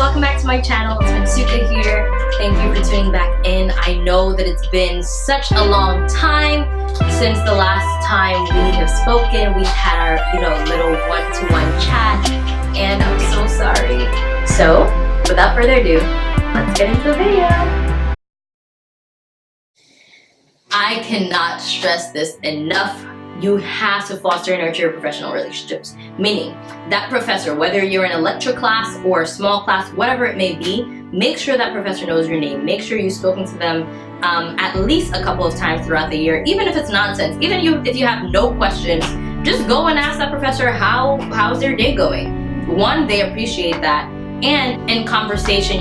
welcome back to my channel. It's Mitsuka here. Thank you for tuning back in. I know that it's been such a long time since the last time we have spoken. We've had our, little one-to-one chat, and I'm so sorry. So, without further ado, let's get into the video. I cannot stress this enough. You have to foster and nurture your professional relationships. Meaning, that professor, whether you're in a lecture class or a small class, whatever it may be, make sure that professor knows your name. Make sure you've spoken to them at least a couple of times throughout the year, even if it's nonsense. Even if you have no questions, just go and ask that professor how's their day going. One, they appreciate that. And in conversation,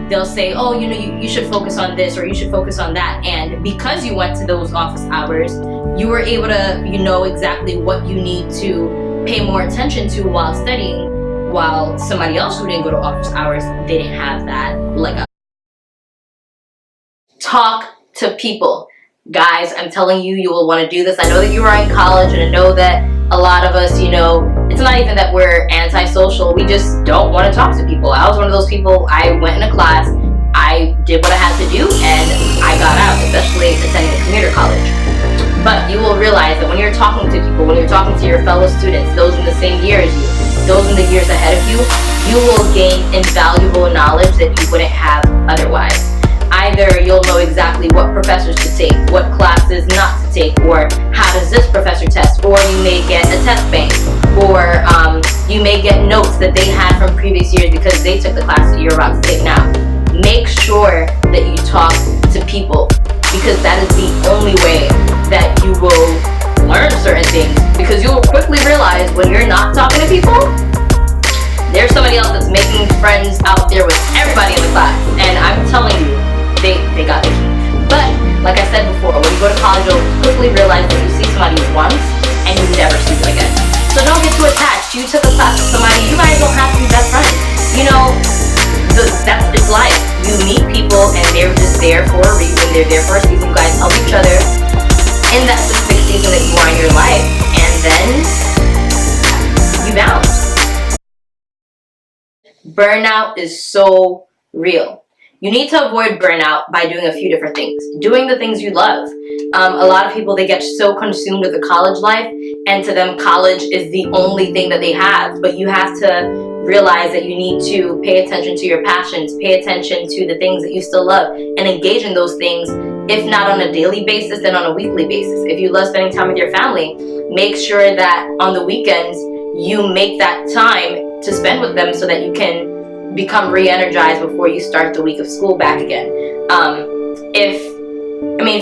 they'll say, oh, you should focus on this or you should focus on that. And because you went to those office hours, you were able to, know exactly what you need to pay more attention to while studying, while somebody else who didn't go to office hours, they didn't have that leg up. Talk to people. Guys, I'm telling you, you will want to do this. I know that you are in college, and I know that a lot of us, it's not even that we're antisocial. We just don't want to talk to people. I was one of those people. I went in a class, I did what I had to do, and I got out, especially attending a commuter college. But you will realize that when you're talking to people, when you're talking to your fellow students, those in the same year as you, those in the years ahead of you, you will gain invaluable knowledge that you wouldn't have otherwise. Either you'll know exactly what professors to take, what classes not to take, or how does this professor test, or you may get a test bank, or you may get notes that they had from previous years because they took the class that you're about to take now. Make sure that you talk to people, because that is the only way that you will learn certain things, because you will quickly realize when you're not talking to people, there's somebody else that's making friends out there with everybody in the class, and I'm telling you, they got the key. But like I said before, when you go to college, you'll quickly realize that you see somebody once and you never see them again. So don't get too attached. You took a class with somebody, you guys don't have to be best friends. That's just life. You meet people and they're just there for a reason. They're there for a season. You guys help each other in that specific season that you are in your life, and then you bounce. Burnout is so real. You need to avoid burnout by doing a few different things. Doing the things you love. A lot of people, they get so consumed with the college life, and to them college is the only thing that they have. But you have to realize that you need to pay attention to your passions, pay attention to the things that you still love, and engage in those things, if not on a daily basis, then on a weekly basis. If you love spending time with your family, make sure that on the weekends you make that time to spend with them so that you can become re-energized before you start the week of school back again.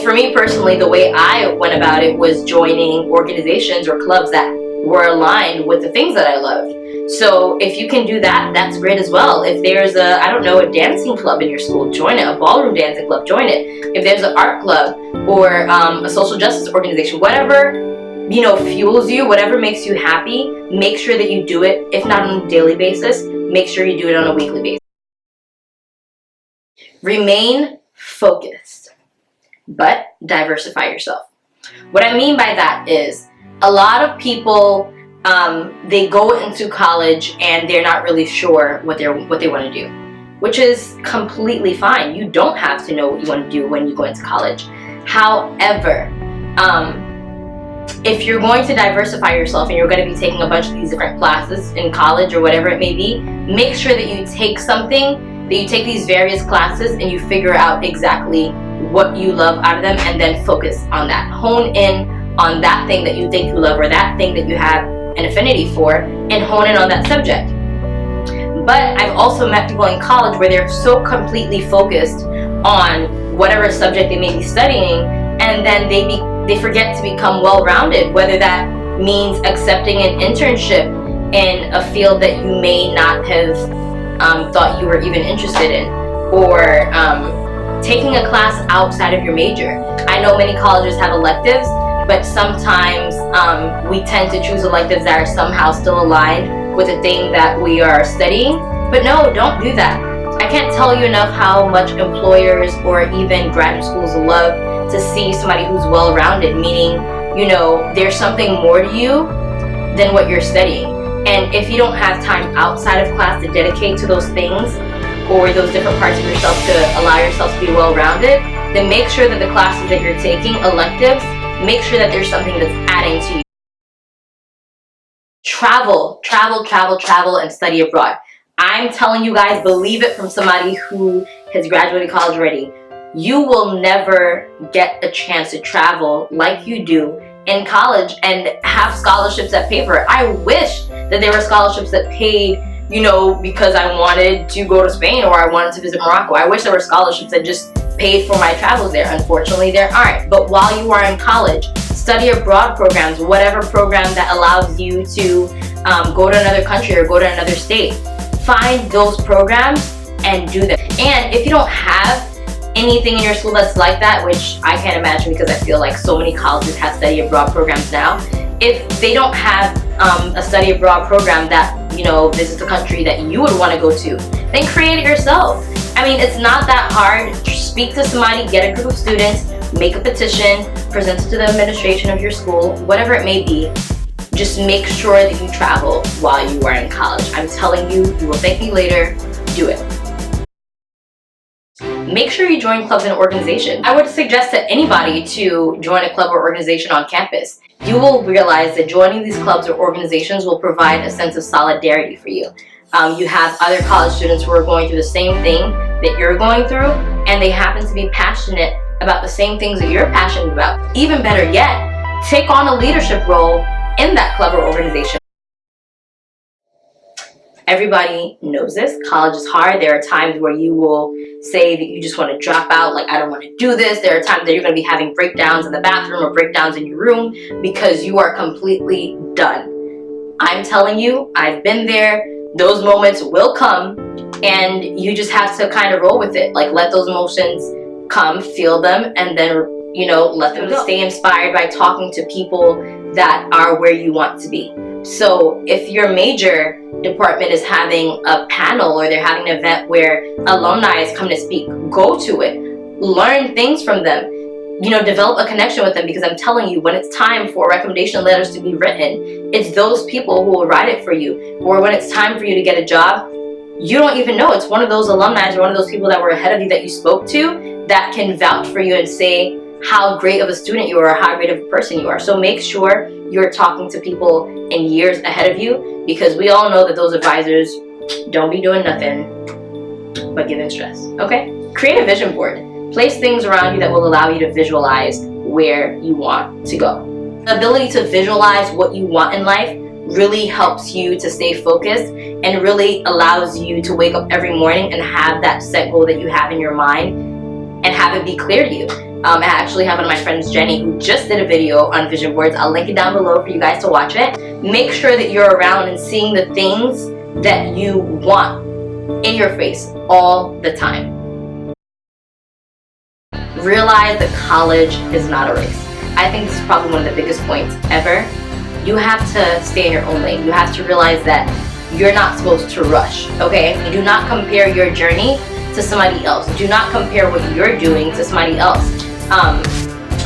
For me personally, the way I went about it was joining organizations or clubs that were aligned with the things that I loved. So if you can do that, that's great as well. If there's a dancing club in your school, join it. A ballroom dancing club, join it. If there's an art club or a social justice organization, whatever fuels you, whatever makes you happy, make sure that you do it. If not on a daily basis, make sure you do it on a weekly basis. Remain focused, but diversify yourself. What I mean by that is, a lot of people, they go into college and they're not really sure what they want to do, which is completely fine. You don't have to know what you want to do when you go into college. However, if you're going to diversify yourself and you're going to be taking a bunch of these different classes in college or whatever it may be, make sure that you take these various classes and you figure out exactly what you love out of them, and then focus on that. Hone in on that thing that you think you love, or that thing that you have an affinity for, and hone in on that subject. But I've also met people in college where they're so completely focused on whatever subject they may be studying, and then they forget to become well-rounded, whether that means accepting an internship in a field that you may not have thought you were even interested in, or taking a class outside of your major. I know many colleges have electives, but sometimes we tend to choose electives that are somehow still aligned with the thing that we are studying. But no, don't do that. I can't tell you enough how much employers or even graduate schools love to see somebody who's well-rounded, meaning, there's something more to you than what you're studying. And if you don't have time outside of class to dedicate to those things or those different parts of yourself to allow yourself to be well-rounded, then make sure that the classes that you're taking, electives, make sure that there's something that's adding to you. Travel, and study abroad. I'm telling you guys, believe it from somebody who has graduated college already. You will never get a chance to travel like you do in college and have scholarships that pay for it. I wish that there were scholarships that paid, you know, because I wanted to go to Spain or I wanted to visit Morocco. I wish there were scholarships that just paid for my travels there. Unfortunately, there aren't. But while you are in college, study abroad programs, whatever program that allows you to go to another country or go to another state. Find those programs and do them. And if you don't have anything in your school that's like that, which I can't imagine because I feel like so many colleges have study abroad programs now. If they don't have a study abroad program that, you know, visits a country that you would want to go to, then create it yourself. I mean, it's not that hard. Speak to somebody, get a group of students, make a petition, present it to the administration of your school, whatever it may be. Just make sure that you travel while you are in college. I'm telling you, you will thank me later. Do it. Make sure you join clubs and organizations. I would suggest to anybody to join a club or organization on campus. You will realize that joining these clubs or organizations will provide a sense of solidarity for you. You have other college students who are going through the same thing that you're going through, and they happen to be passionate about the same things that you're passionate about. Even better yet, take on a leadership role in that club or organization. Everybody knows this. College is hard. There are times where you will say that you just want to drop out, like, I don't want to do this. There are times that you're going to be having breakdowns in the bathroom or breakdowns in your room because you are completely done. I'm telling you, I've been there. Those moments will come, and you just have to kind of roll with it. Like, let those emotions come, feel them, and then, you know, let them go. Stay inspired by talking to people that are where you want to be. So if your major department is having a panel or they're having an event where alumni is coming to speak, go to it. Learn things from them. You know, develop a connection with them, because I'm telling you, when it's time for recommendation letters to be written, it's those people who will write it for you. Or when it's time for you to get a job, you don't even know. It's one of those alumni or one of those people that were ahead of you that you spoke to that can vouch for you and say how great of a student you are, how great of a person you are. So make sure you're talking to people in years ahead of you, because we all know that those advisors don't be doing nothing but giving stress. Okay? Create a vision board. Place things around you that will allow you to visualize where you want to go. The ability to visualize what you want in life really helps you to stay focused and really allows you to wake up every morning and have that set goal that you have in your mind and have it be clear to you. I actually have one of my friends, Jenny, who just did a video on vision boards. I'll link it down below for you guys to watch it. Make sure that you're around and seeing the things that you want in your face all the time. Realize that college is not a race. I think this is probably one of the biggest points ever. You have to stay in your own lane. You have to realize that you're not supposed to rush, okay? Do not compare your journey to somebody else. Do not compare what you're doing to somebody else.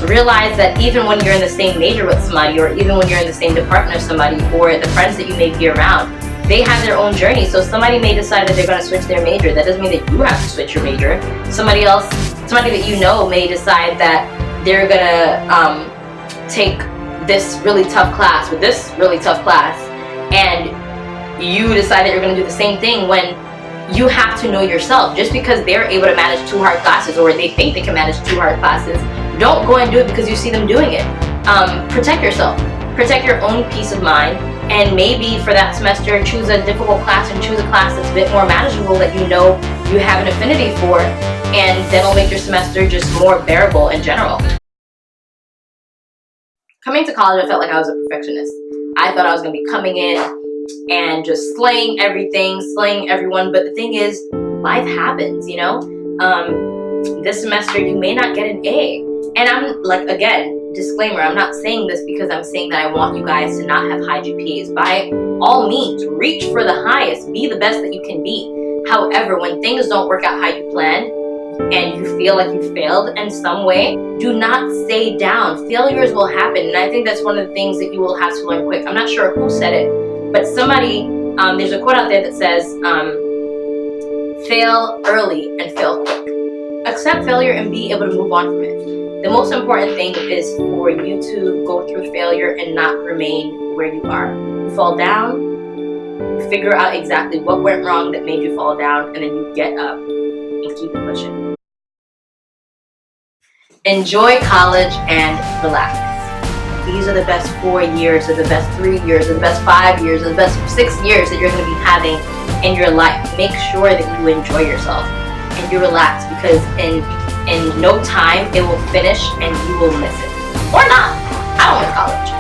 Realize that even when you're in the same major with somebody, or even when you're in the same department with somebody, or the friends that you may be around, they have their own journey. So somebody may decide that they're going to switch their major. That doesn't mean that you have to switch your major. Somebody that you know may decide that they're going to take this really tough class with this really tough class, and you decide that you're going to do the same thing, when you have to know yourself. Just because they're able to manage 2 hard classes, or they think they can manage 2 hard classes, don't go and do it because you see them doing it. Protect yourself. Protect your own peace of mind, and maybe for that semester choose a difficult class and choose a class that's a bit more manageable that you know you have an affinity for, and that'll make your semester just more bearable in general. Coming to college, I felt like I was a perfectionist. I thought I was going to be coming in and just slaying everything, slaying everyone. But the thing is, life happens, you know? This semester, you may not get an A. And I'm like, again, disclaimer, I'm not saying this because I'm saying that I want you guys to not have high GPAs. By all means, reach for the highest. Be the best that you can be. However, when things don't work out how you planned, and you feel like you failed in some way, do not stay down. Failures will happen, and I think that's one of the things that you will have to learn quick. I'm not sure who said it, But somebody, there's a quote out there that says, fail early and fail quick. Accept failure and be able to move on from it. The most important thing is for you to go through failure and not remain where you are. You fall down, you figure out exactly what went wrong that made you fall down, and then you get up and keep pushing. Enjoy college and relax. These are the best 4 years, or the best 3 years, or the best 5 years, or the best 6 years that you're going to be having in your life. Make sure that you enjoy yourself and you relax, because in no time it will finish and you will miss it. Or not. I don't miss college,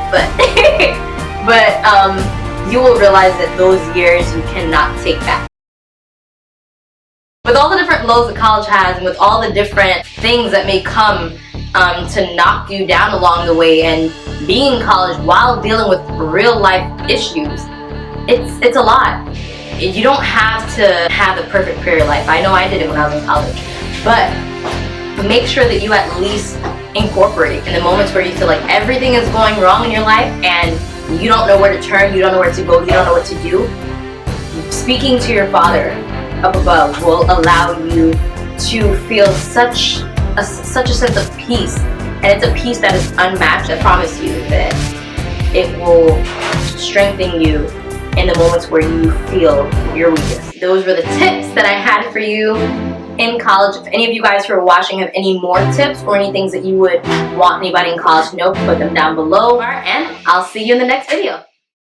but you will realize that those years you cannot take back. With all the different lows that college has, and with all the different things that may come to knock you down along the way, and being in college while dealing with real life issues, it's a lot. You don't have to have the perfect career life. I know I did it when I was in college, but make sure that you at least incorporate in the moments where you feel like everything is going wrong in your life and you don't know where to turn, you don't know where to go, you don't know what to do. Speaking to your Father up above will allow you to feel such a sense of peace, and it's a peace that is unmatched. I promise you that it will strengthen you in the moments where you feel your weakest. Those were the tips that I had for you in college. If any of you guys who are watching have any more tips or any things that you would want anybody in college to know, put them down below, and I'll see you in the next video.